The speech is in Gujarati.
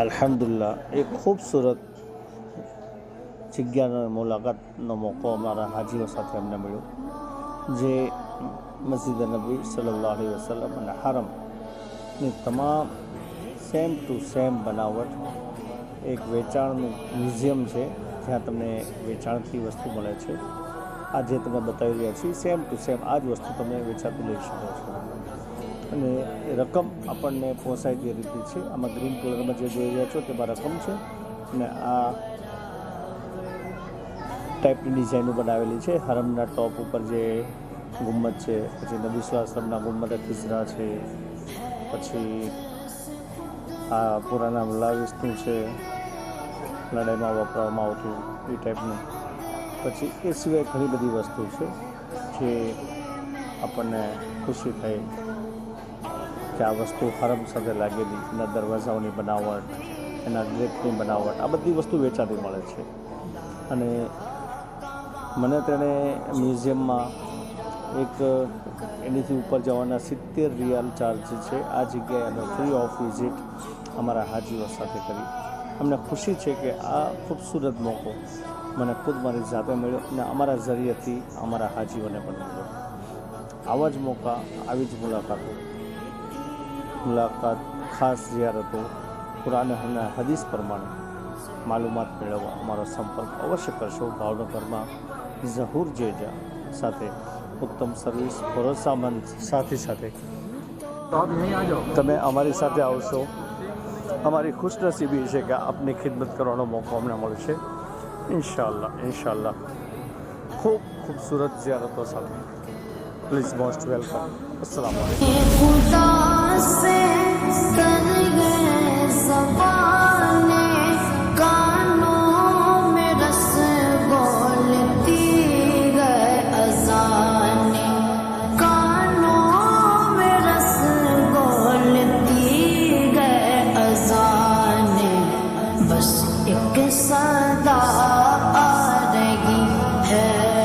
અલ્હમ્દુલિલ્લાહ એક ખૂબસૂરત જગ્યાનો મુલાકાતનો મોકો અમારા હાજીઓ સાથે અમને મળ્યો, જે મસ્જિદ નબી સલ્લલ્લાહુ અલૈહિ વસલ્લમ અને હરમની તમામ સેમ ટુ સેમ બનાવટ. એક વેચાણનું મ્યુઝિયમ છે જ્યાં તમને વેચાણથી વસ્તુ મળે છે. આ જે તમે બતાવી રહ્યા છીએ સેમ ટુ સેમ આ જ વસ્તુ તમે વેચાતી લઈ શકો છો અને રકમ આપણને પોસાય તે રીતે છે. આમાં ગ્રીન કલરમાં જે જોઈ રહ્યા છો તેમાં રકમ છે અને આ ટાઈપની ડિઝાઇનો બનાવેલી છે. હરમના ટોપ ઉપર જે ગુમ્મત છે, પછી નબી સ્વાસમના ગુમ્મત ખિસરા છે, પછી આ પુરાના મુલાવિસનું છે, લડાઈમાં વાપરવામાં આવતું એ ટાઈપનું. પછી એ સિવાય ઘણી બધી વસ્તુ છે જે આપણને ખુશી થઈ કે આ વસ્તુ હરમ સાથે લાગેલી, એના દરવાજાઓની બનાવટ, એના ગેટની બનાવટ, આ બધી વસ્તુ વેચાતી મળે છે. અને મને તેણે મ્યુઝિયમમાં એક એનીથી ઉપર જવાના 70 રિયાલ ચાર્જ છે. આ જગ્યાએ અમે ફ્રી ઓફ વિઝિટ અમારા હાજીઓ સાથે કરી. અમને ખુશી છે કે આ ખૂબસૂરત મોકો મને ખુદ મારી જાતે મળ્યો અને અમારા ઝરિયેથી અમારા હાજીઓને પણ મળ્યો. આવા જ મોકા, આવી જ મુલાકાત, ખાસ ઝિયારતો, કુરાન અને હદીસ પ્રમાણે માલુમાત મેળવવા અમારો સંપર્ક અવશ્ય કરશો. ભાવનગરમાં ઝહૂર જેજા સાથે ઉત્તમ સર્વિસ, ભરોસામંદ સાથી સાથે તમે અમારી સાથે આવશો. અમારી ખુશનસીબી છે કે આપની ખિદમત કરવાનો મોકો અમને મળશે. ઇન્શાઅલ્લાહ ખૂબ ખૂબસૂરત ઝિયારતો સાથે. Please most welcome. અસ્સલામ बस एक सदा